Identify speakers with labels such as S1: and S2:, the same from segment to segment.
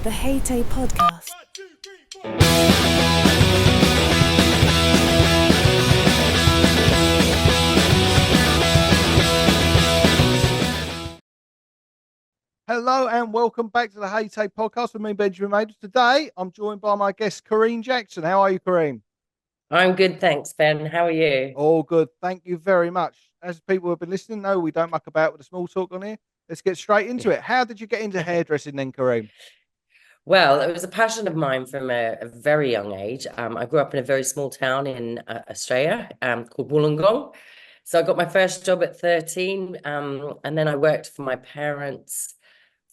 S1: the H.A.T.A.E podcast.
S2: Hello and welcome back to the H.A.T.A.E podcast with me, Benjamin Majors. Today, I'm joined by my guest, Karine Jackson. How are you, Karine?
S3: I'm good, thanks, Ben. How are you?
S2: All good. Thank you very much. As people who have been listening know, we don't muck about with the small talk on here. Let's get straight into it. How did you get into hairdressing then, Karine?
S3: Well, it was a passion of mine from a very young age. I grew up in a very small town in Australia called Wollongong. So I got my first job at 13, and then I worked for my parents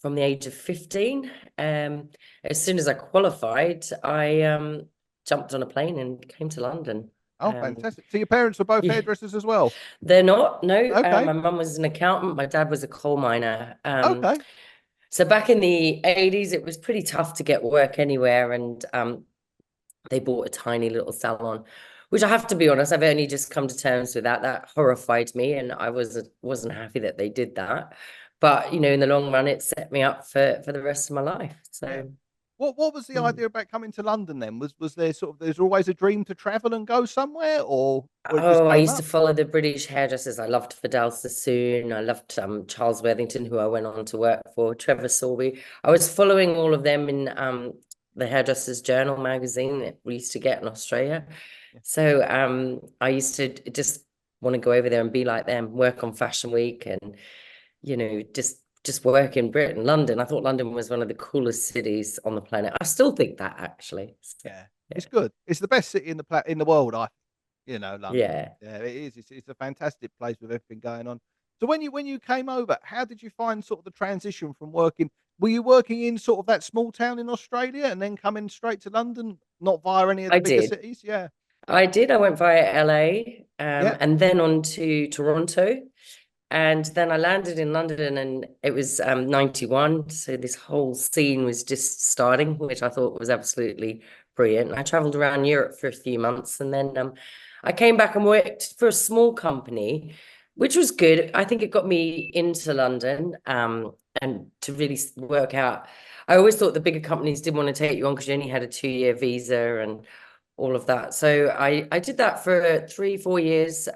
S3: from the age of 15. As soon as I qualified, I jumped on a plane and came to London.
S2: Oh, fantastic. So your parents were both
S3: Yeah.
S2: hairdressers as well?
S3: They're not, no.
S2: Okay.
S3: My mum was an accountant. My dad was a coal miner.
S2: Okay.
S3: So back in the 80s, it was pretty tough to get work anywhere. And they bought a tiny little salon, which I have to be honest, I've only just come to terms with that. That horrified me. And I wasn't happy that they did that. But, you know, in the long run, it set me up for the rest of my life. So
S2: Yeah. What was the idea about coming to London then? Was there there's always a dream to travel and go somewhere, or it just
S3: I
S2: came
S3: used
S2: up?
S3: to follow the British hairdressers. I loved Vidal Sassoon. I loved Charles Worthington, who I went on to work for, Trevor Sorby. I was following all of them in the Hairdressers Journal magazine that we used to get in Australia.
S2: Yeah.
S3: So I used to just want to go over there and be like them, work on Fashion Week and, you know, just work in Britain, London. I thought London was one of the coolest cities on the planet. I still think that, actually. So,
S2: Yeah. It's good. It's the best city in the world, London.
S3: yeah.
S2: Yeah, it is. It's a fantastic place with everything going on. So when you came over, how did you find sort of the transition from working? Were you working in sort of that small town in Australia and then coming straight to London, not via any of the
S3: I
S2: bigger
S3: did.
S2: cities? Yeah.
S3: I did. I went via LA,
S2: Yeah.
S3: and then on to Toronto. And then I landed in London, and it was 91. So this whole scene was just starting, which I thought was absolutely brilliant. I traveled around Europe for a few months, and then I came back and worked for a small company, which was good. I think it got me into London, and to really work out. I always thought the bigger companies didn't want to take you on because you only had a 2-year visa and all of that. So I did that for 3-4 years.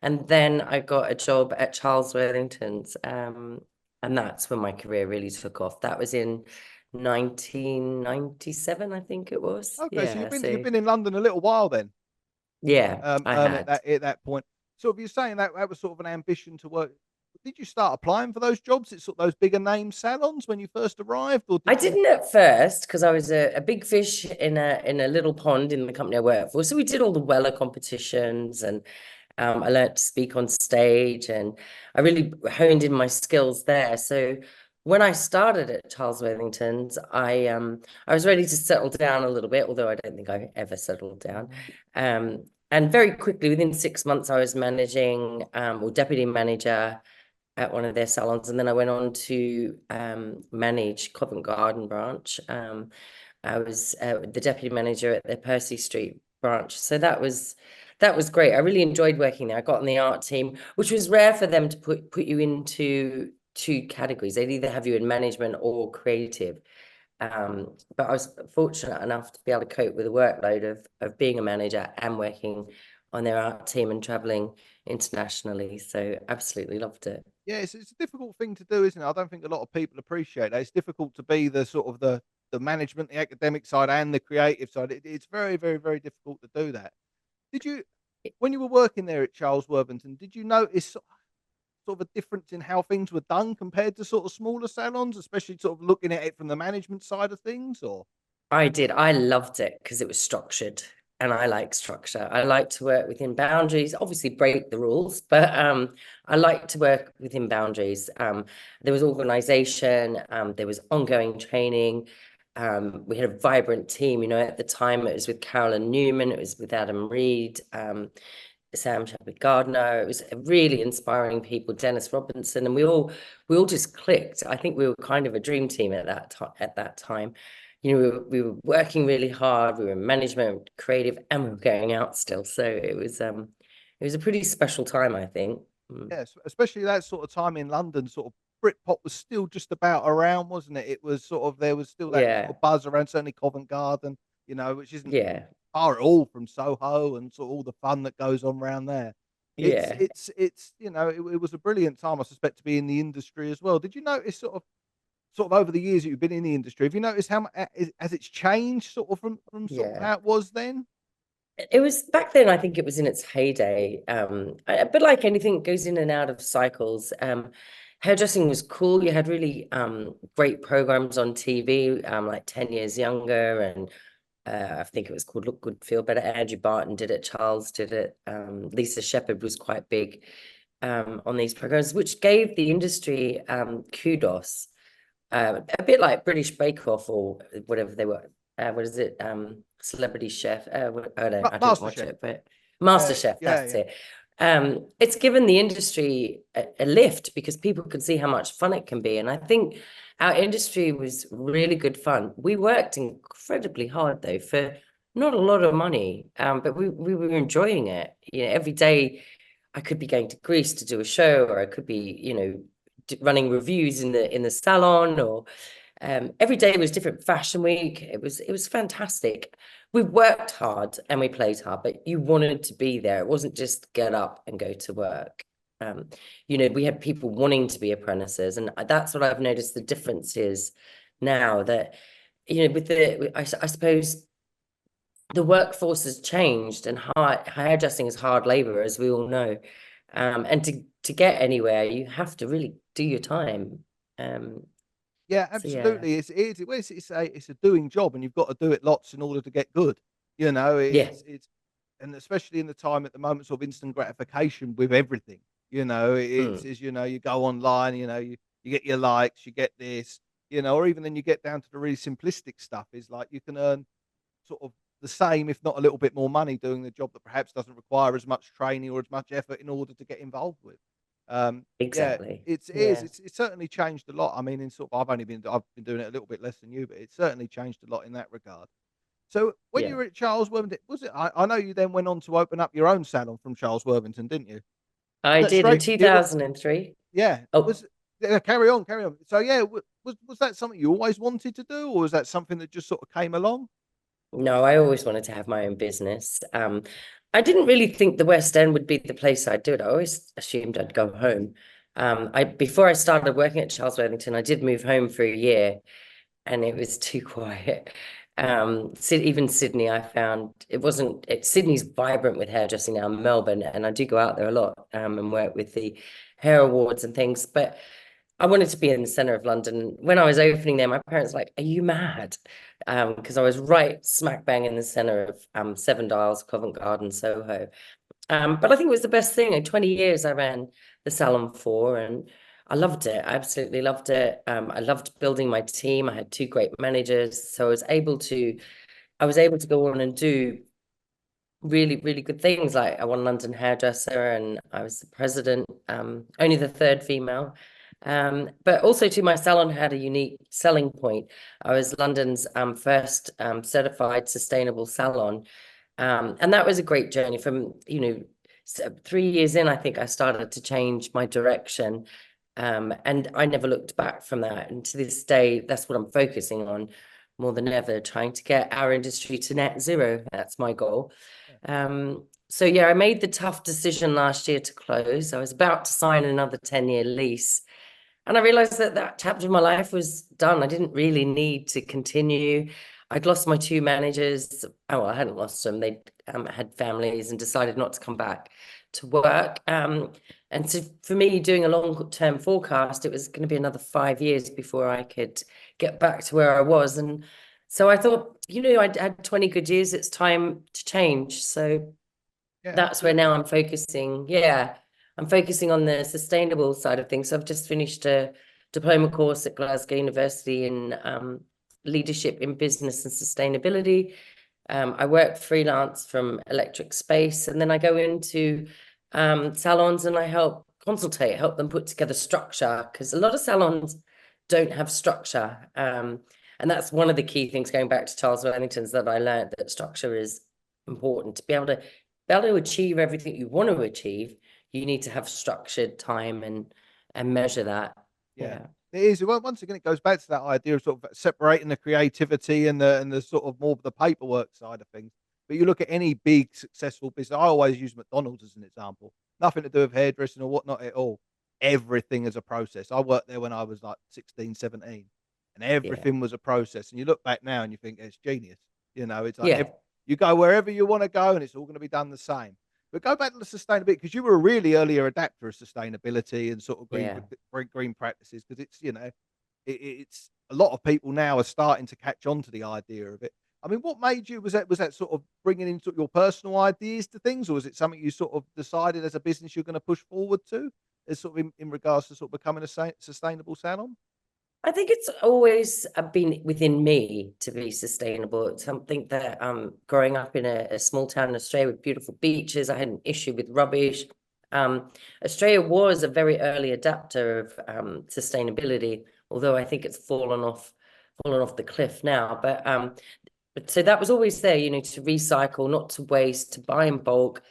S3: And then I got a job at Charles Worthington's. And that's when my career really took off. That was in 1997, I think it was.
S2: Okay. So
S3: Yeah.
S2: you've been in London a little while then.
S3: Yeah, I
S2: At
S3: had.
S2: that point. So if you're saying that was sort of an ambition to work, did you start applying for those jobs? It's sort of those bigger name salons when you first arrived, or
S3: I
S2: did you?
S3: didn't at first because I was a big fish in a little pond in the company I worked for. So we did all the Weller competitions, and I learned to speak on stage, and I really honed in my skills there. So when I started at Charles Worthington's, I was ready to settle down a little bit, although I don't think I ever settled down. And very quickly, within 6 months, I was managing or deputy manager at one of their salons, and then I went on to manage Covent Garden branch. I was the deputy manager at their Percy Street branch, so that was great. I really enjoyed working there. I got on the art team, which was rare for them to put you into two categories. They'd either have you in management or creative. But I was fortunate enough to be able to cope with the workload of being a manager and working on their art team and traveling internationally. So absolutely loved it.
S2: Yeah, it's a difficult thing to do, isn't it? I don't think a lot of people appreciate that. It's difficult to be the sort of the management, the academic side, and the creative side. It's very, very, very difficult to do that. Did you, when you were working there at Charles Worthington, did you notice sort of a difference in how things were done compared to sort of smaller salons, especially sort of looking at it from the management side of things, or?
S3: I did. I loved it because it was structured, and I like structure. I like to work within boundaries, obviously break the rules, but I like to work within boundaries. There was organization, there was ongoing training. We had a vibrant team, you know, at the time it was with Carolyn Newman, it was with Adam Reed, Sam Shepherd Gardner. It was really inspiring people, Dennis Robinson, and we all just clicked. I think we were kind of a dream team at that time. You know, we were working really hard. We were in management, creative, and we were going out still. So it was a pretty special time, I think.
S2: Yes, especially that sort of time in London, sort of Britpop was still just about around, wasn't it? It was sort of, there was still that sort
S3: Yeah.
S2: of buzz around, certainly Covent Garden, you know, which isn't
S3: Yeah.
S2: far at all from Soho and sort of all the fun that goes on around there.
S3: Yeah.
S2: You know, it was a brilliant time, I suspect, to be in the industry as well. Did you notice sort of over the years that you've been in the industry, have you noticed how has it's changed sort of from sort of
S3: Yeah.
S2: how it was then?
S3: It was back then, I think it was in its heyday. But like anything, it goes in and out of cycles. Hairdressing was cool. You had really great programs on TV, like 10 Years Younger, and I think it was called Look Good, Feel Better. Andrew Barton did it, Charles did it. Lisa Shepherd was quite big on these programs, which gave the industry kudos. A bit like British Bake Off or whatever they were. What is it? Celebrity Chef. Oh no, I didn't watch
S2: MasterChef.
S3: it, but Master
S2: Yeah,
S3: Chef,
S2: yeah,
S3: that's
S2: yeah.
S3: it. It's given the industry a lift because people can see how much fun it can be. And I think our industry was really good fun. We worked incredibly hard though for not a lot of money, but we were enjoying it. You know, every day I could be going to Greece to do a show, or I could be, you know, running reviews in the salon, or every day was different. Fashion week, it was fantastic. We worked hard and we played hard, but you wanted to be there. It wasn't just get up and go to work. um, you know, we had people wanting to be apprentices, and that's what I've noticed the difference is now, that, you know, with I suppose the workforce has changed, and hairdressing is hard labor, as we all know. And to get anywhere, you have to really do your time. Um,
S2: Yeah,
S3: so yeah,
S2: absolutely. It's a doing job, and you've got to do it lots in order to get good. You know,
S3: yeah,
S2: and especially in the time at the moment, sort of instant gratification with everything. You know,
S3: mm,
S2: you know, you go online, you know, you get your likes, you get this, you know, or even then you get down to the really simplistic stuff. Is like you can earn sort of the same, if not a little bit more money, doing the job that perhaps doesn't require as much training or as much effort in order to get involved with. Yeah,
S3: exactly.
S2: is.
S3: Yeah,
S2: It's certainly changed a lot. I mean, in sort of, I've been doing it a little bit less than you, but it's certainly changed a lot in that regard. So when you
S3: yeah.
S2: were at Charles Worthington, was it? I know you then went on to open up your own salon from Charles Worthington, didn't you?
S3: I
S2: That's
S3: did in
S2: straight. It was,
S3: 2003.
S2: yeah.
S3: Oh,
S2: Was Yeah, carry on, carry on. So yeah, was that something you always wanted to do, or was that something that just sort of came along?
S3: no, I always wanted to have my own business. I didn't really think the West End would be the place I'd do it. I always assumed I'd go home. I Before I started working at Charles Worthington, I did move home for a year, and it was too quiet. Even Sydney, I found Sydney's vibrant with hairdressing now, Melbourne, and I do go out there a lot and work with the hair awards and things. But I wanted to be in the center of London. When I was opening there, my parents were like, "Are you mad?" Because I was right smack bang in the center of Seven Dials, Covent Garden, Soho. But I think it was the best thing. In 20 years, I ran the Salon for, and I loved it. I absolutely loved it. I loved building my team. I had two great managers, so I was able to go on and do really, really good things. Like I won London Hairdresser, and I was the president, only the third female. But also too, my salon had a unique selling point. I was London's first certified sustainable salon. And that was a great journey from, you know, 3 years in, I think I started to change my direction. And I never looked back from that. And to this day, that's what I'm focusing on more than ever, trying to get our industry to net zero. That's my goal. So yeah, I made the tough decision last year to close. I was about to sign another 10-year lease. And I realized that that chapter of my life was done. I didn't really need to continue. I'd lost my two managers. Oh, well, I hadn't lost them. They had families and decided not to come back to work. And so for me, doing a long-term forecast, it was going to be another 5 years before I could get back to where I was. And so I thought, you know, I'd had 20 good years. It's time to change. So
S2: Yeah,
S3: that's where now
S2: absolutely.
S3: I'm focusing. Yeah, I'm focusing on the sustainable side of things. So I've just finished a diploma course at Glasgow University in leadership in business and sustainability. I work freelance from electric space, and then I go into salons and I help them put together structure, because a lot of salons don't have structure. And that's one of the key things going back to Charles Wellington's, that I learned that structure is important to be able to achieve everything you want to achieve. You need to have structured time and measure that.
S2: Yeah,
S3: Yeah,
S2: it is. Well, once again, it goes back to that idea of sort of separating the creativity and the sort of more of the paperwork side of things. But you look at any big successful business. I always use McDonald's as an example. Nothing to do with hairdressing or whatnot at all. Everything is a process. I worked there when I was like 16, 17, and
S3: yeah,
S2: everything was a process. And you look back now and you think it's genius. It's like
S3: yeah,
S2: you go wherever you want to go, and it's all going to be done the same. But go back to the sustainability because you were a really earlier adapter of sustainability and sort of
S3: yeah.
S2: green practices because it's a lot of people now are starting to catch on to the idea of it. I mean, what made you was that sort of bringing into your personal ideas to things, or was it something you sort of decided as a business you're going to push forward to, as sort of in regards to sort of becoming a sustainable salon?
S3: I think it's always been within me to be sustainable. It's something that growing up in a small town in Australia with beautiful beaches, I had an issue with rubbish. Um, Australia was a very early adapter of sustainability, although I think it's fallen off the cliff now. But so that was always there, to recycle, not to waste, to buy in bulk.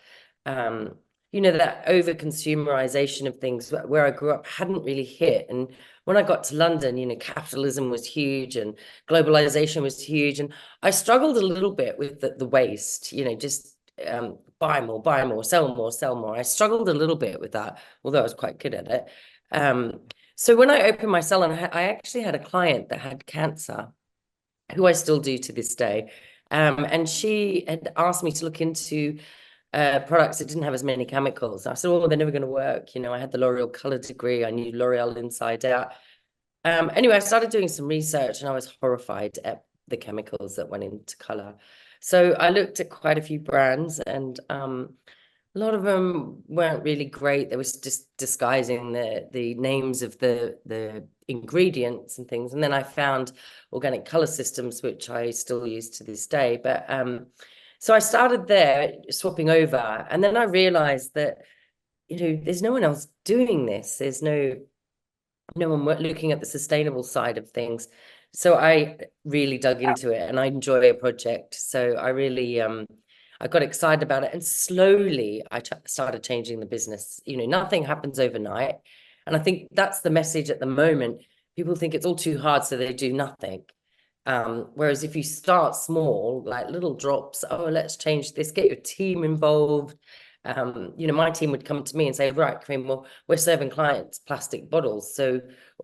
S3: Um, that over consumerization of things where I grew up hadn't really hit. And when I got to London, capitalism was huge and globalization was huge. And I struggled a little bit with the waste, just buy more, sell more, sell more. I struggled a little bit with that, although I was quite good at it. Um, so when I opened my salon, I actually had a client that had cancer, who I still do to this day. And she had asked me to look into products that didn't have as many chemicals. I said, oh, they're never going to work. I had the L'Oreal color degree. I knew L'Oreal inside out. Anyway, I started doing some research and I was horrified at the chemicals that went into color. So I looked at quite a few brands and a lot of them weren't really great. They was just disguising the names of the ingredients and things. And then I found organic color systems, which I still use to this day. But so I started there swapping over, and then I realized that there's no one else doing this. There's no one looking at the sustainable side of things. So I really dug into it and I enjoy a project. So I got excited about it and slowly I started changing the business. Nothing happens overnight. And I think that's the message at the moment. People think it's all too hard, so they do nothing. Whereas if you start small, like little drops, oh, let's change this, get your team involved. My team would come to me and say, right, Karine, well, we're serving clients plastic bottles. So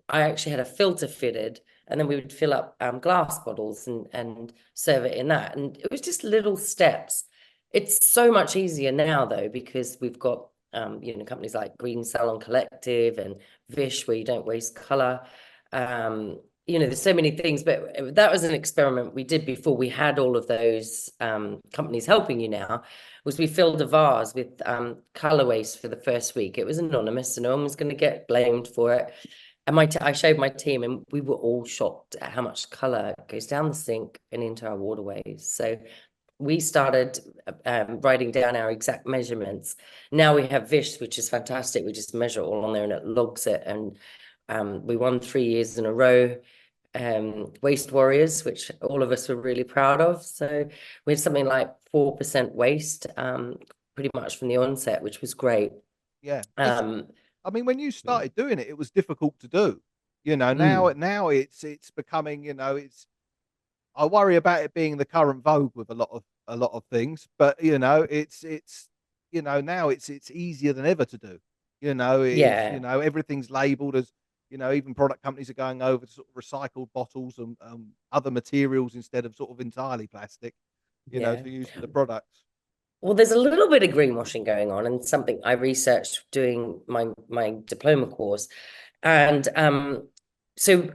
S3: I actually had a filter fitted, and then we would fill up glass bottles and serve it in that. And it was just little steps. It's so much easier now, though, because we've got companies like Green Salon Collective and Vish, where you don't waste color. There's so many things, but that was an experiment we did before we had all of those companies helping you now, was we filled a vase with color waste for the first week. It was anonymous, so no one was going to get blamed for it. And I showed my team, and we were all shocked at how much color goes down the sink and into our waterways. So we started writing down our exact measurements. Now we have Vish, which is fantastic. We just measure it all on there and it logs it. And we won 3 years in a row. Waste Warriors, which all of us were really proud of. So we had something like 4% waste, pretty much from the onset, which was great.
S2: Yeah,
S3: Um,
S2: I mean, when you started doing it, it was difficult to do.
S3: mm,
S2: Now it's becoming. I worry about it being the current vogue with a lot of things, but now it's easier than ever to do.
S3: yeah,
S2: Everything's labeled as even product companies are going over to sort of recycled bottles and other materials instead of sort of entirely plastic.
S3: yeah.
S2: To use for the products.
S3: Well, there's a little bit of greenwashing going on, and something I researched doing my diploma course. And so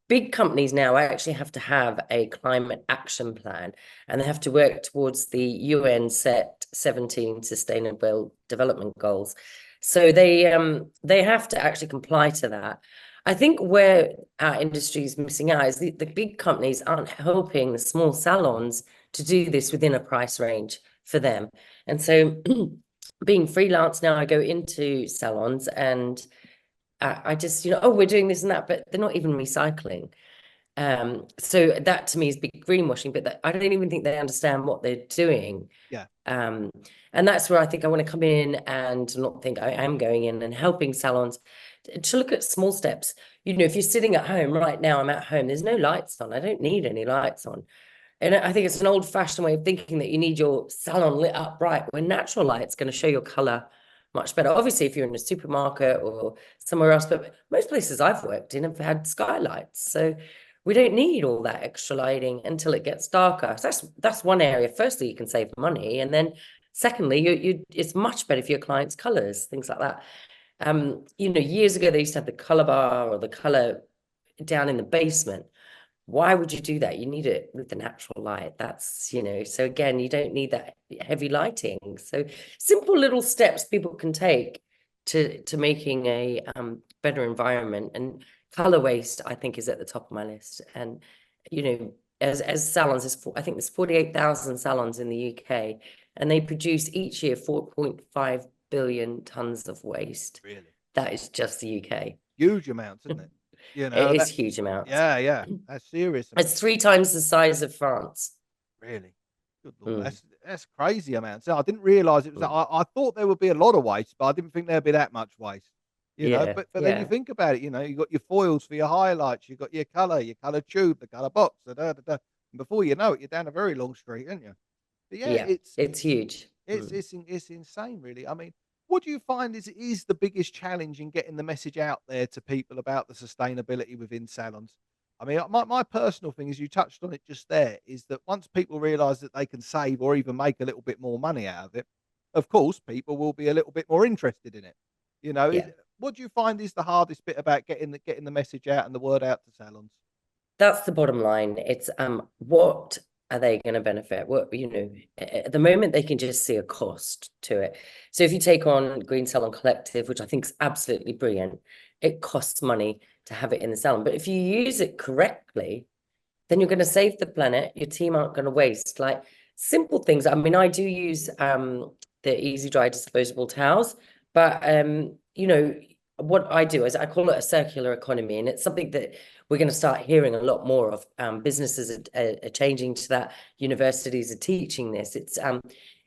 S3: big companies now actually have to have a climate action plan, and they have to work towards the UN set 17 sustainable development goals. So they have to actually comply to that. I think where our industry is missing out is the big companies aren't helping the small salons to do this within a price range for them. And so being freelance now, I go into salons and I just, oh, we're doing this and that, but they're not even recycling. So that to me is big greenwashing, but I don't even think they understand what they're doing.
S2: Yeah,
S3: Um, and that's where I think I want to come in and not think I am going in and helping salons to look at small steps. you know, if you're sitting at home right now, I'm at home, there's no lights on. I don't need any lights on. And I think it's an old-fashioned way of thinking that you need your salon lit up bright, when natural light's going to show your color much better. Obviously, if you're in a supermarket or somewhere else, but most places I've worked in have had skylights. So we don't need all that extra lighting until it gets darker. So that's one area. Firstly, you can save money. And then secondly, it's much better for your clients' colors, things like that. You know, years ago, they used to have the color bar or the color down in the basement. Why would you do that? You need it with the natural light. That's, you know, so again, you don't need that heavy lighting. So simple little steps people can take to making a better environment. And color waste, I think, is at the top of my list. And, you know, as salons, I think there's 48,000 salons in the UK, and they produce each year 4.5 billion tons of waste.
S2: Really?
S3: That is just the UK.
S2: Huge amounts, isn't it? You know,
S3: It is
S2: that,
S3: huge amounts.
S2: yeah, that's serious amounts.
S3: It's 3 times the size of France.
S2: Really? Good Lord, that's crazy amounts. I didn't realize it was. I thought there would be a lot of waste, but I didn't think there'd be that much waste. You know,
S3: Yeah,
S2: but then you think about it. You know, you got your foils for your highlights, you got your color tube, the color box, And before you know it, you're down a very long street, aren't you? But yeah,
S3: yeah, it's huge.
S2: it's insane, really. I mean, what do you find is the biggest challenge in getting the message out there to people about the sustainability within salons? I mean, my personal thing is, you touched on it just there, is that once people realise that they can save or even make a little bit more money out of it, of course, people will be a little bit more interested in it. You know,
S3: Yeah,
S2: what do you find is the hardest bit about getting the message out and the word out to salons?
S3: that's the bottom line. It's what are they going to benefit? What, you know, at the moment they can just see a cost to it. So if you take on Green Salon Collective, which I think is absolutely brilliant, it costs money to have it in the salon. But if you use it correctly, then you're going to save the planet. Your team aren't going to waste. Like simple things. I mean, I do use the Easy Dry disposable towels, but you know, what I do is I call it a circular economy, and it's something that we're going to start hearing a lot more of. Businesses are changing to that. Universities are teaching this. It's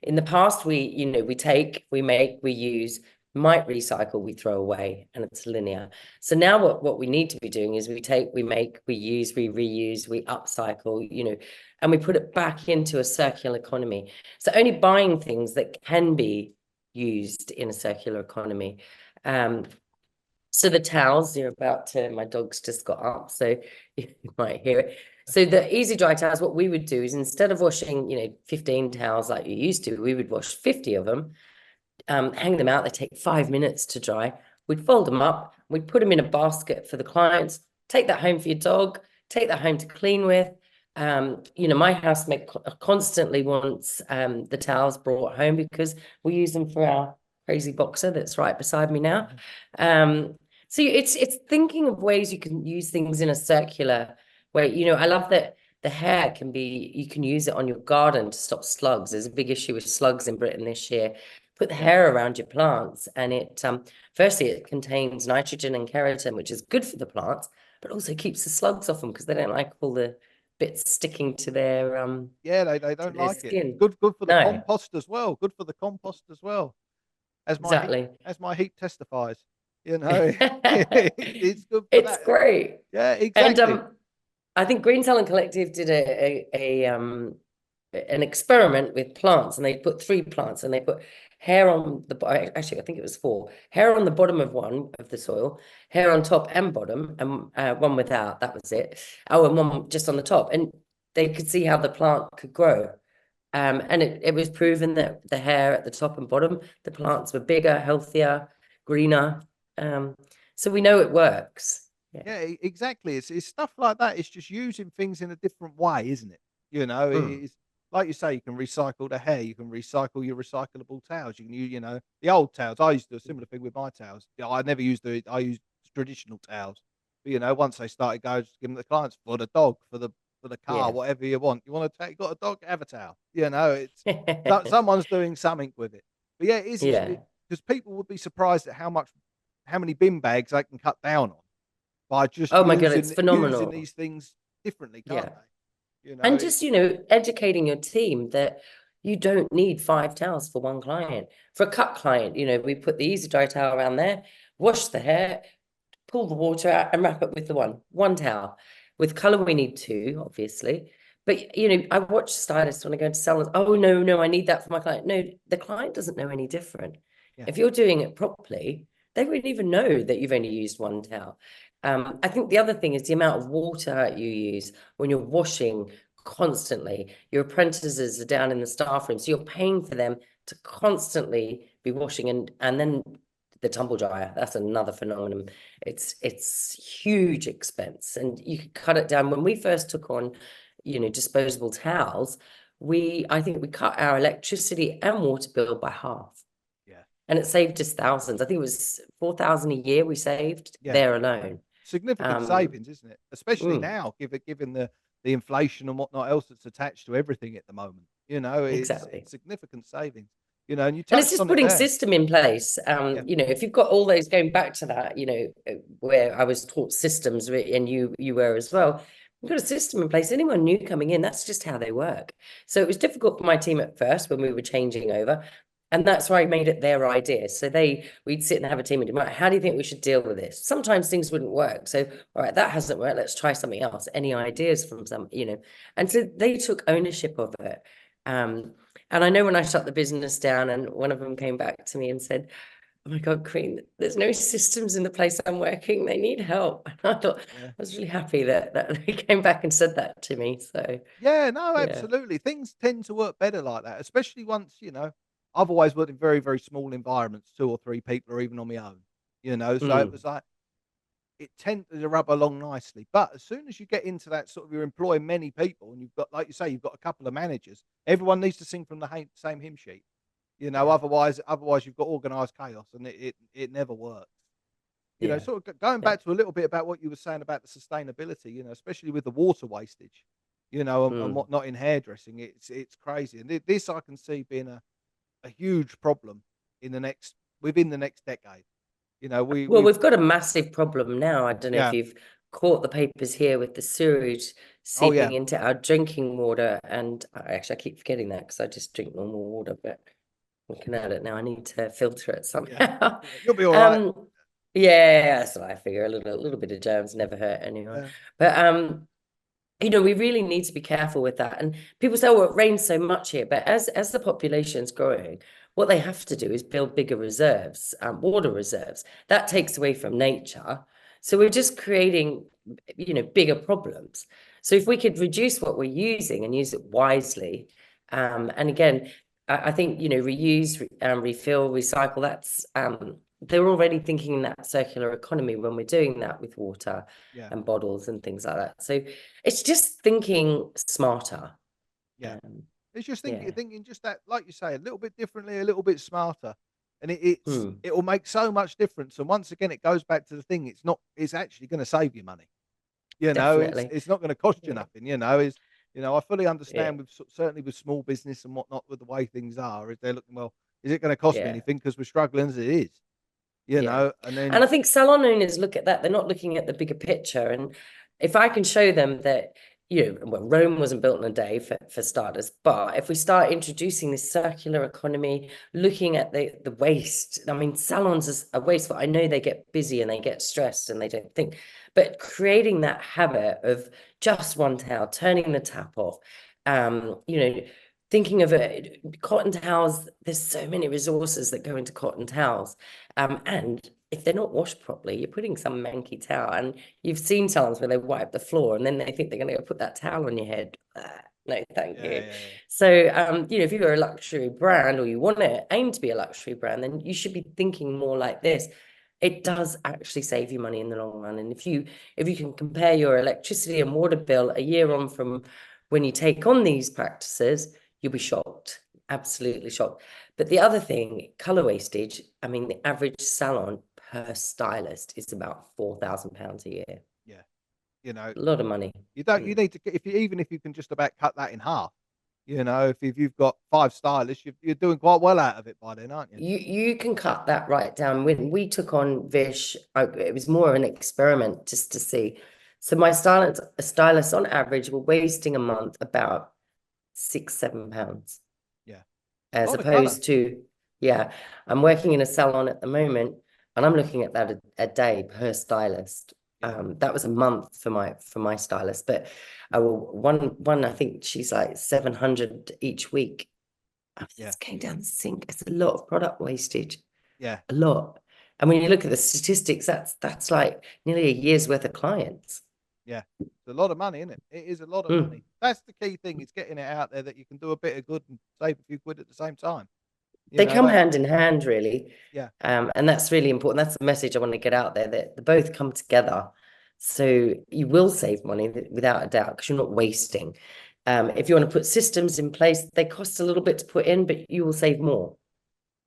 S3: in the past, you know, we take, we make, we use, might recycle, we throw away, and it's linear. So now what we need to be doing is we take, we make, we use, we reuse, we upcycle, you know, and we put it back into a circular economy. So only buying things that can be used in a circular economy. So the towels, you're about to, my dog's just got up, so you might hear it. So the Easy Dry towels, what we would do is, instead of washing, you know, 15 towels like you used to, we would wash 50 of them, hang them out. They take 5 minutes to dry. We'd fold them up. We'd put them in a basket for the clients. Take that home for your dog. Take that home to clean with. You know, my housemate constantly wants the towels brought home because we use them for our crazy boxer that's right beside me now. So it's thinking of ways you can use things in a circular way. You know, I love that the hair can be, you can use it on your garden to stop slugs. There's a big issue with slugs in Britain this year. Put the hair around your plants, and it firstly, it contains nitrogen and keratin, which is good for the plants, but also keeps the slugs off them because they don't like all the bits sticking to their
S2: Yeah, they
S3: to
S2: don't
S3: their
S2: like it.
S3: skin.
S2: Good for the
S3: No,
S2: compost as well. Good for the compost as well.
S3: exactly.
S2: As my heat testifies. You know, it's good for
S3: It's
S2: that.
S3: great.
S2: Yeah,
S3: And
S2: exactly.
S3: I think Green Talent Collective did an experiment with plants, and they put 3 plants, and they put hair on the, actually I think it was 4, hair on the bottom of one of the soil, hair on top and bottom, and one without. That was it. Oh, and one just on the top, and they could see how the plant could grow. And it was proven that the hair at the top and bottom, the plants were bigger, healthier, greener. So we know it works. Yeah.
S2: Yeah, exactly. It's stuff like that. It's just using things in a different way, isn't it? You know,
S3: Mm.
S2: it's like you say, you can recycle the hair, you can recycle your recyclable towels, you can use, you know, the old towels. I used to do a similar thing with my towels. Yeah, I never used I used traditional towels. But you know, once they started going, just give them to the clients for the dog, for the car,
S3: Yeah.
S2: whatever you want. You want to take, got a dog, have a towel. You know, it's someone's doing something with it. But yeah, it is,
S3: Yeah.
S2: because people would be surprised at how many bin bags they can cut down on by just
S3: Oh my God, it's
S2: using
S3: phenomenal.
S2: these things differently, can't
S3: Yeah.
S2: they? You know,
S3: And just, you know, educating your team that you don't need 5 towels for one client. For a cut client, you know, we put the Easy Dry towel around there, wash the hair, pull the water out and wrap it with the one towel. With color, we need two, obviously. But I watch stylists when I go into salons. Oh no, I need that for my client. No, the client doesn't know any different.
S2: Yeah.
S3: If you're doing it properly, they wouldn't even know that you've only used one towel. I think the other thing is the amount of water you use when you're washing constantly. Your apprentices are down in the staff room, so you're paying for them to constantly be washing, and then the tumble dryer, that's another phenomenon. It's huge expense, and you could cut it down. When we first took on disposable towels, I think we cut our electricity and water bill by half,
S2: Yeah.
S3: and it saved us thousands. I think it was 4,000 a year we saved
S2: Yeah.
S3: there alone.
S2: Significant savings, isn't it? Especially now, given the inflation and whatnot else that's attached to everything at the moment.
S3: Exactly.
S2: It's significant savings. And you
S3: And it's
S2: touched
S3: just
S2: on it
S3: putting
S2: there.
S3: system in place.
S2: Yeah.
S3: If you've got all those, going back to that, where I was taught systems, and you were as well. You've got a system in place. Anyone new coming in, that's just how they work. So it was difficult for my team at first when we were changing over. And that's why I made it their idea. So we'd sit and have a team meeting. Right, how do you think we should deal with this? Sometimes things wouldn't work. So, all right, that hasn't worked. Let's try something else. Any ideas from And so they took ownership of it. And I know when I shut the business down, and one of them came back to me and said, "Oh my God, Karine, there's no systems in the place I'm working. They need help." And I thought,
S2: Yeah.
S3: I was really happy that they came back and said that to me. So
S2: Yeah, no,
S3: yeah.
S2: absolutely. Things tend to work better like that, especially once, I've always worked in very, very small environments, 2 or 3 people or even on my own, so it was like it tended to rub along nicely. But as soon as you get into that sort of you're employing many people and you've got, like you say, you've got a couple of managers, everyone needs to sing from the same hymn sheet.
S3: Yeah.
S2: Otherwise you've got organized chaos and it never works.
S3: Yeah.
S2: Sort of going back to a little bit about what you were saying about the sustainability, especially with the water wastage, and whatnot in hairdressing, it's crazy. And this I can see being a huge problem within the next decade.
S3: Well,
S2: We've
S3: we've got a massive problem now. I don't know if
S2: yeah.
S3: you've caught the papers here with the sewage
S2: Oh yeah.
S3: seeping into our drinking water. And I keep forgetting that because I just drink normal water, but looking at it now, I need to filter it
S2: Yeah.
S3: somehow.
S2: Yeah. You'll be all right.
S3: Yeah, that's what I figure. A little bit of germs never hurt anyone.
S2: Yeah.
S3: But we really need to be careful with that. And people say, "Oh, it rains so much here," but as the population's growing, what they have to do is build bigger reserves, water reserves. That takes away from nature. So we're just creating, bigger problems. So if we could reduce what we're using and use it wisely, and again, I think reuse, refill, recycle. They're already thinking in that circular economy when we're doing that with water
S2: Yeah.
S3: and bottles and things like that. So it's just thinking smarter.
S2: Yeah.
S3: Um,
S2: It's just
S3: yeah.
S2: thinking just that, like you say, a little bit differently, a little bit smarter, and it will make so much difference. And once again, it goes back to the thing. It's actually going to save you money.
S3: Definitely.
S2: It's not going to cost you
S3: Yeah.
S2: nothing. I fully
S3: Yeah.
S2: understand certainly with small business and whatnot with the way things are. Is they're looking, well, is it going to cost me
S3: Yeah.
S2: anything because we're struggling as it is?
S3: Yeah.
S2: And
S3: And
S2: then
S3: I think salon owners look at that. They're not looking at the bigger picture. And if I can show them that, well, Rome wasn't built in a day for starters, but if we start introducing this circular economy, looking at the waste, I mean, salons are wasteful. I know they get busy and they get stressed and they don't think, but creating that habit of just one towel, turning the tap off, thinking of it, cotton towels, there's so many resources that go into cotton towels. And if they're not washed properly, you're putting some manky towel. And you've seen salons where they wipe the floor and then they think they're going to go put that towel on your head. No, thank
S2: yeah,
S3: you.
S2: yeah, yeah,
S3: So, if you're a luxury brand or you want to aim to be a luxury brand, then you should be thinking more like this. It does actually save you money in the long run. And if you can compare your electricity and water bill a year on from when you take on these practices, you'll be shocked, absolutely shocked. But the other thing, color wastage, I mean, the average salon per stylist is about £4,000 a year.
S2: yeah. You know,
S3: A lot of money.
S2: you need to, even if you can just about cut that in half. If you've got 5 stylists, you're doing quite well out of it by then, aren't you?
S3: You can cut that right down. When we took on Vish, it was more of an experiment just to see. So my stylists on average were wasting a month about £6-7,
S2: Yeah. A
S3: as
S2: lot of colour.
S3: opposed to, yeah, I'm working in a salon at the moment. and I'm looking at that a day per stylist.
S2: Yeah.
S3: That was a month for my stylist, but one I think she's like 700 each week. I mean,
S2: Yeah.
S3: it's going down the sink. It's a lot of product wastage,
S2: Yeah.
S3: a lot. And when you look at the statistics, that's like nearly a year's worth of clients.
S2: Yeah. It's a lot of money, isn't it? It is a lot of
S3: Mm.
S2: money. That's the key thing. It's getting it out there that you can do a bit of good and save a few quid at the same time. You
S3: They
S2: know,
S3: come
S2: that,
S3: hand in hand, really.
S2: yeah.
S3: And that's really important. That's the message I want to get out there, that they both come together. So you will save money without a doubt, because you're not wasting. If you want to put systems in place, they cost a little bit to put in, but you will save more.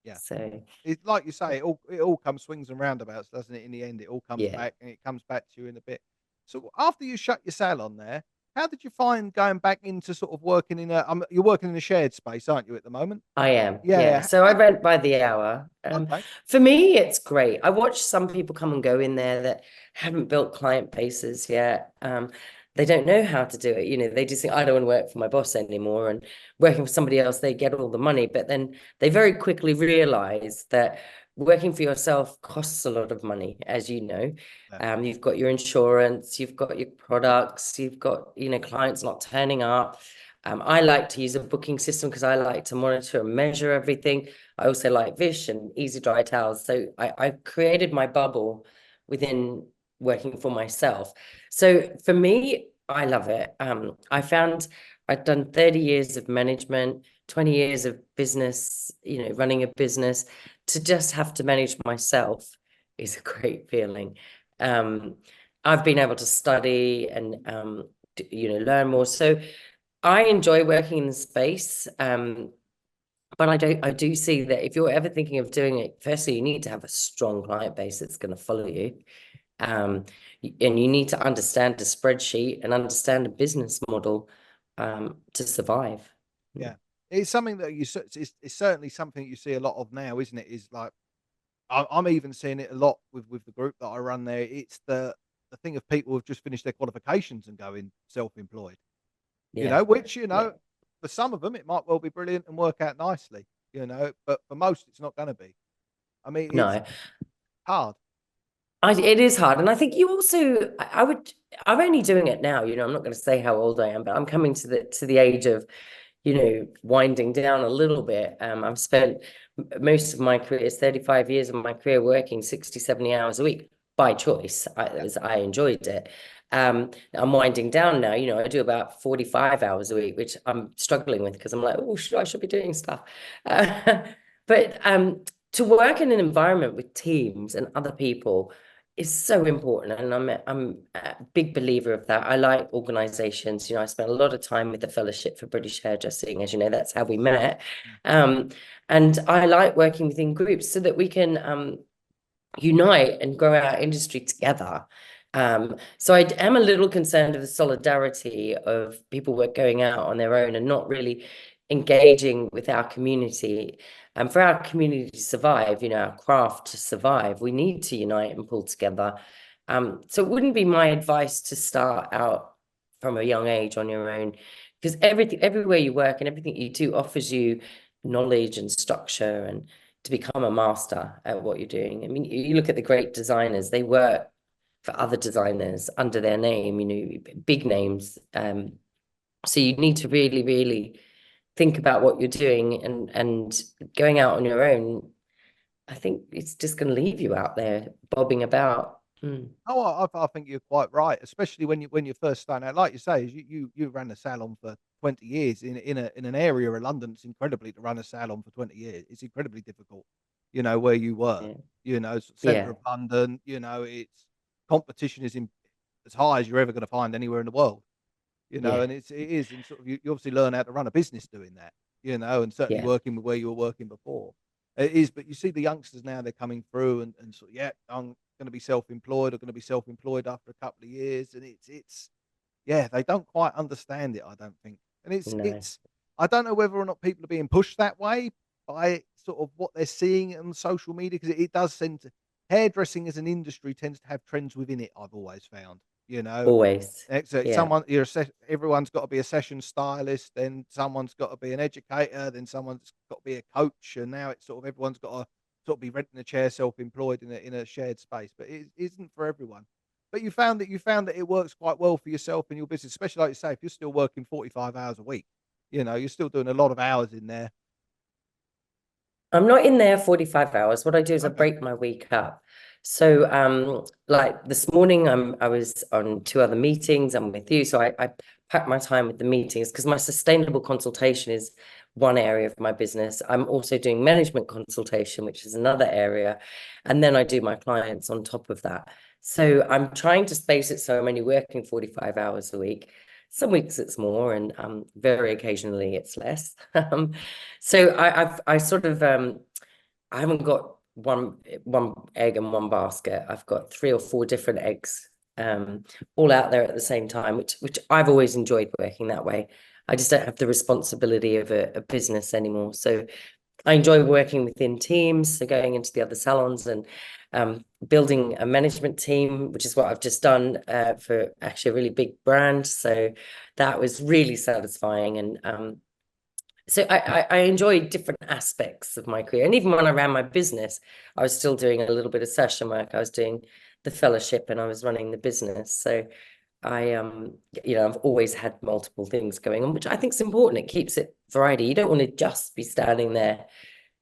S2: Yeah.
S3: So
S2: It's like you say, it all comes swings and roundabouts, doesn't it? In the end, it all comes
S3: yeah.
S2: back and it comes back to you in a bit. So after you shut your salon there, how did you find going back into sort of working in a, you're working in a shared space, aren't you, at the moment?
S3: I am,
S2: Yeah.
S3: yeah.
S2: Yeah.
S3: So I rent by the hour.
S2: Okay.
S3: For me, it's great. I watch some people come and go in there that haven't built client bases yet. They don't know how to do it. You know, they just think, I don't want to work for my boss anymore. And working for somebody else, they get all the money. But then they very quickly realize that working for yourself costs a lot of money, as you know.
S2: Yeah.
S3: You've got your insurance, you've got your products, you've got, clients not turning up. I like to use a booking system because I like to monitor and measure everything. I also like Vish and easy dry towels. So I created my bubble within working for myself. So for me, I love it. I found I'd done 30 years of management, 20 years of business, running a business. To just have to manage myself is a great feeling. I've been able to study and learn more. So I enjoy working in the space, but I do see that if you're ever thinking of doing it, firstly, you need to have a strong client base that's going to follow you. And you need to understand the spreadsheet and understand the business model to survive.
S2: Yeah. It's something that it's certainly something you see a lot of now, isn't it? Is like, I'm even seeing it a lot with the group that I run there. It's the thing of people who've just finished their qualifications and going self-employed.
S3: Yeah,
S2: Which,
S3: yeah.
S2: for some of them, it might well be brilliant and work out nicely, but for most, it's not going to be. I mean, it's
S3: No,
S2: hard.
S3: it is hard. And I think you also, I'm only doing it now, I'm not going to say how old I am, but I'm coming to the age of, winding down a little bit. I've spent most of my career, 35 years of my career, working 60, 70 hours a week by choice.
S2: Yeah,
S3: I enjoyed it. I'm winding down now. I do about 45 hours a week, which I'm struggling with because I'm like, oh, I should be doing stuff. But to work in an environment with teams and other people is so important, and I'm a big believer of that. I like organizations. I spent a lot of time with the Fellowship for British Hairdressing, as you know, that's how we met.
S2: yeah,
S3: um, and I like working within groups so that we can unite and grow our industry together. So I am a little concerned of the solidarity of people who are going out on their own and not really engaging with our community. And for our community to survive, our craft to survive, we need to unite and pull together. So it wouldn't be my advice to start out from a young age on your own, because everywhere you work and everything you do offers you knowledge and structure and to become a master at what you're doing. I mean, you look at the great designers, they work for other designers under their name, big names. So you need to really, really think about what you're doing, and going out on your own, I think it's just going to leave you out there bobbing about.
S2: Oh, I think you're quite right, especially when you first start out. Like you say, you ran a salon for 20 years in an area of London. It's incredibly to run a salon for 20 years. It's incredibly difficult, where you were,
S3: Yeah,
S2: center
S3: yeah,
S2: of London. It's competition is as high as you're ever going to find anywhere in the world.
S3: yeah,
S2: And it is, and sort of you obviously learn how to run a business doing that. And certainly
S3: yeah,
S2: working with where you were working before. It is, but you see the youngsters now, they're coming through and sort of, yeah, I'm going to be self-employed or going to be self-employed after a couple of years. And it's, yeah, they don't quite understand it, I don't think. And
S3: no,
S2: I don't know whether or not people are being pushed that way by sort of what they're seeing on social media, because it does tend to, hairdressing as an industry tends to have trends within it, I've always found, you know.
S3: always.
S2: So
S3: Yeah,
S2: everyone's got to be a session stylist, then someone's got to be an educator, then someone's got to be a coach, and now it's sort of everyone's got to sort of be renting a chair, self-employed in a shared space, but it isn't for everyone. But you found that it works quite well for yourself and your business, especially like you say, if you're still working 45 hours a week, you're still doing a lot of hours in there.
S3: I'm not in there 45 hours. What I do is I
S2: Okay.
S3: break my week up. So like this morning I was on two other meetings. I'm with you. So I pack my time with the meetings because my sustainable consultation is one area of my business. I'm also doing management consultation, which is another area. And then I do my clients on top of that. So I'm trying to space it so I'm only working 45 hours a week. Some weeks it's more, and very occasionally it's less. So I sort of I haven't got one egg in one basket. I've got three or four different eggs all out there at the same time, which I've always enjoyed working that way. I just don't have the responsibility of a business anymore. So I enjoy working within teams, so going into the other salons and building a management team, which is what I've just done for actually a really big brand. So that was really satisfying. And so I enjoy different aspects of my career. And even when I ran my business, I was still doing a little bit of session work. I was doing the fellowship and I was running the business. So I I've always had multiple things going on, which I think is important. It keeps it variety. You don't want to just be standing there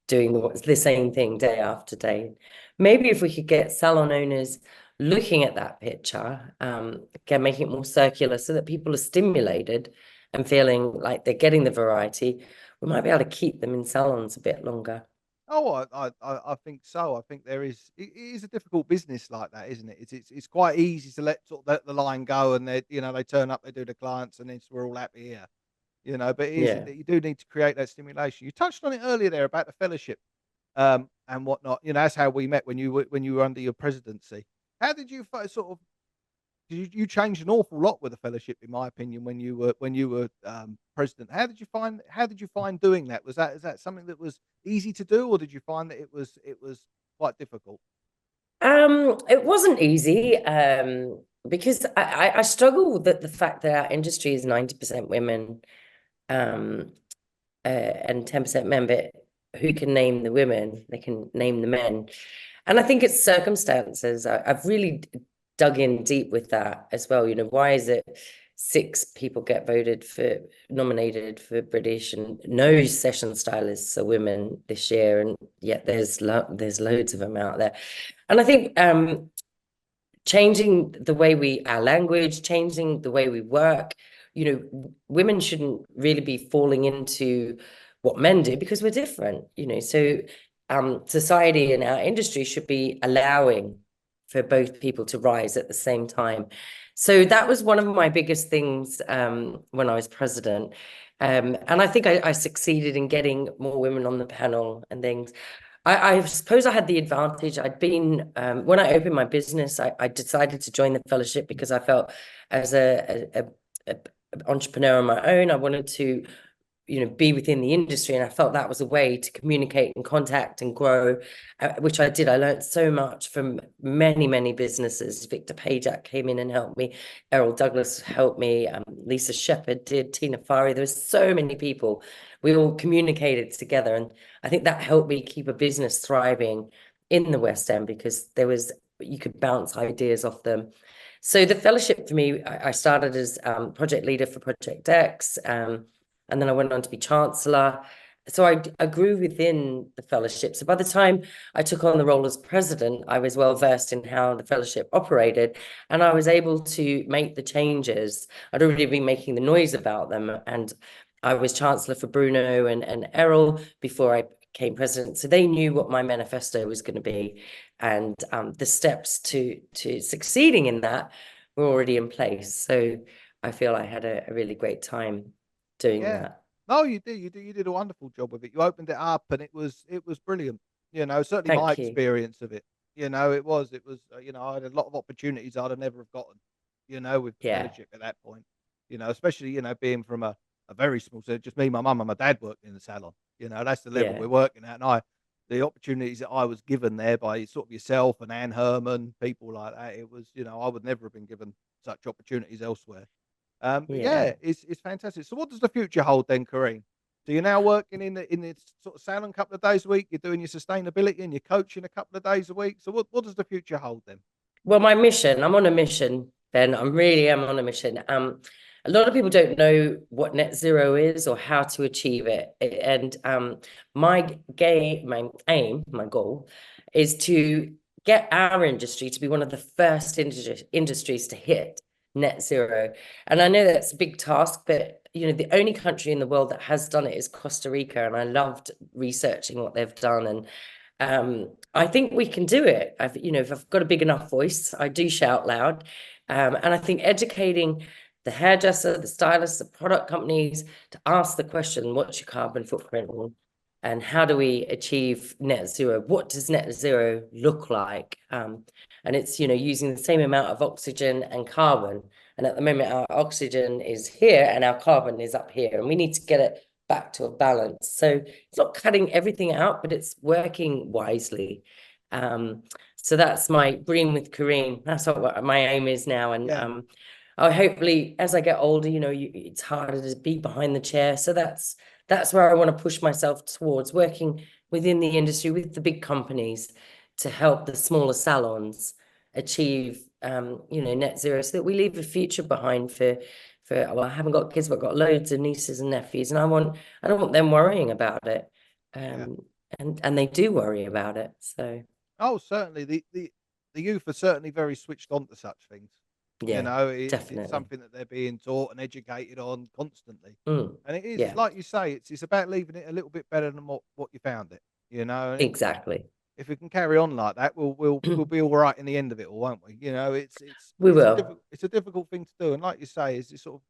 S3: doing the same thing day after day. Maybe if we could get salon owners looking at that picture, again, making it more circular so that people are stimulated and feeling like they're getting the variety, we might be able to keep them in salons a bit longer.
S2: Oh, I think so. I think it is a difficult business like that, isn't it? It's quite easy to let sort of the line go, and they turn up, they do the clients, and we're all happy here. But
S3: Yeah.
S2: you do need to create that stimulation. You touched on it earlier there about the fellowship, and whatnot. That's how we met when you were under your presidency. How did you sort of you changed an awful lot with the fellowship, in my opinion, when you were president. How did you find doing that? Is that something that was easy to do, or did you find that it was quite difficult?
S3: It wasn't easy, because I struggle with the fact that our industry is 90% women, um, and 10% men, but who can name the women? They can name the men. And I think it's circumstances. I've really dug in deep with that as well. Why is it six people get nominated for British and no session stylists are women this year, and yet there's loads of them out there. And I think changing our language, changing the way we work. Women shouldn't really be falling into what men do because we're different. So society and our industry should be allowing for both people to rise at the same time. So that was one of my biggest things when I was president. And I think I succeeded in getting more women on the panel and things. I suppose I had the advantage. I'd been when I opened my business, I decided to join the fellowship because I felt as a entrepreneur on my own, I wanted to be within the industry, and I felt that was a way to communicate and contact and grow, which I did. I learned so much from many businesses. Victor Pajak came in and helped me. Errol Douglas helped me. Lisa Shepherd did. Tina Fari. There was so many people. We all communicated together, and I think that helped me keep a business thriving in the West End because you could bounce ideas off them. So the fellowship for me, I started as project leader for Project X. And then I went on to be chancellor. So I grew within the fellowship. So by the time I took on the role as president, I was well versed in how the fellowship operated, and I was able to make the changes. I'd already been making the noise about them, and I was chancellor for Bruno and Errol before I became president. So they knew what my manifesto was going to be, and the steps to succeeding in that were already in place. So I feel I had a really great time doing
S2: Yeah.
S3: that.
S2: No, you did a wonderful job with it. You opened it up, and it was brilliant. Certainly my
S3: Thank you.
S2: experience of it. It was. I had a lot of opportunities I'd have never have gotten. With the
S3: Yeah,
S2: fellowship at that point. Especially being from a very small, so just me, my mum, and my dad worked in the salon. That's the level
S3: yeah,
S2: we're working at, and the opportunities that I was given there by sort of yourself and Anne Herman, people like that. It was, I would never have been given such opportunities elsewhere. But
S3: yeah.
S2: yeah, it's fantastic. So what does the future hold then, Karine? So you're now working in the sort of salon a couple of days a week. You're doing your sustainability and you're coaching a couple of days a week. So what does the future hold then?
S3: Well, my mission, I'm on a mission, Ben. I really am on a mission. A lot of people don't know what net zero is or how to achieve it. And my aim, my goal is to get our industry to be one of the first industries to hit net zero. And I know that's a big task, but the only country in the world that has done it is Costa Rica. And I loved researching what they've done. And I think we can do it. If I've got a big enough voice, I do shout loud. And I think educating the hairdresser, the stylist, the product companies to ask the question, what's your carbon footprint? And how do we achieve net zero? What does net zero look like? And it's, using the same amount of oxygen and carbon. And at the moment, our oxygen is here and our carbon is up here. And we need to get it back to a balance. So it's not cutting everything out, but it's working wisely. So that's my dream with Karine. That's what my aim is now. And I hopefully, as I get older, it's harder to be behind the chair. So that's where I want to push myself towards, working within the industry with the big companies to help the smaller salons achieve net zero, so that we leave a future behind for well, I haven't got kids, but I've got loads of nieces and nephews, and I don't want them worrying about it. And they do worry about it. So
S2: certainly the youth are certainly very switched on to such things.
S3: Definitely.
S2: It's something that they're being taught and educated on constantly.
S3: And
S2: it is, like you say, it's about leaving it a little bit better than what you found it. And
S3: exactly.
S2: if we can carry on like that, we'll be all right in the end of it all, won't we?
S3: We will.
S2: It's a difficult thing to do, and like you say, is this sort of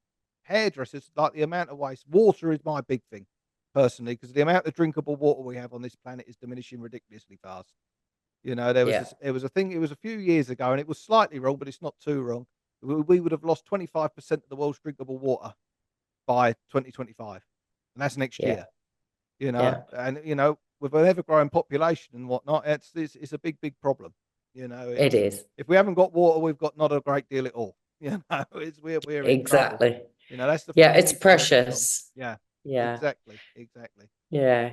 S2: hairdressers, like the amount of waste. Water is my big thing personally, because the amount of drinkable water we have on this planet is diminishing ridiculously fast. There was a thing. It was a few years ago, and it was slightly wrong, but it's not too wrong. We would have lost 25% of the world's drinkable water by 2025, and that's next year. And with an ever-growing population and whatnot, it's a big problem.
S3: It is.
S2: If we haven't got water, we've got not a great deal at all. We're in
S3: exactly.
S2: trouble. That's the
S3: it's precious.
S2: Yeah. Exactly.
S3: Yeah.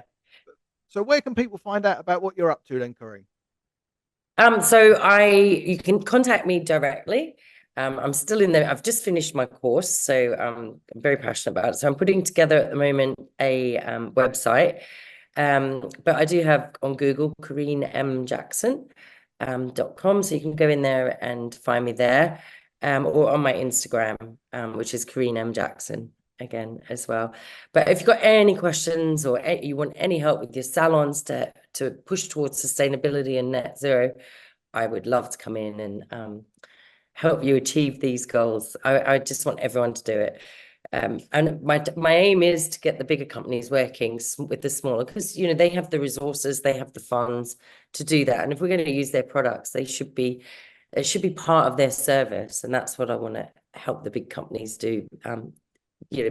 S2: So where can people find out about what you're up to then, Karine?
S3: So you can contact me directly. I'm still in there. I've just finished my course, so I'm very passionate about it. So I'm putting together at the moment a website. But I do have on Google KarineMJackson.com, so you can go in there and find me there, or on my Instagram, which is Karine M. Jackson again as well. But if you've got any questions or you want any help with your salons to push towards sustainability and net zero, I would love to come in and help you achieve these goals. I just want everyone to do it. And my aim is to get the bigger companies working with the smaller, because they have the resources, they have the funds to do that. And if we're going to use their products, it should be part of their service. And that's what I want to help the big companies do.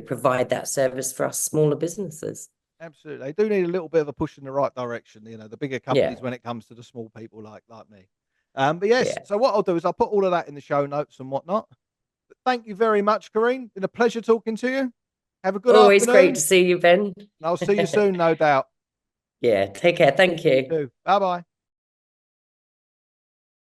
S3: Provide that service for us smaller businesses.
S2: Absolutely, they do need a little bit of a push in the right direction. The bigger companies when it comes to the small people like me. But yes, so what I'll do is I'll put all of that in the show notes and whatnot. But thank you very much, Karine. Been a pleasure talking to you. Have a good
S3: Always
S2: afternoon.
S3: great to see you, Ben.
S2: And I'll see you soon, no doubt.
S3: Yeah, take care. Thank you.
S2: Bye bye.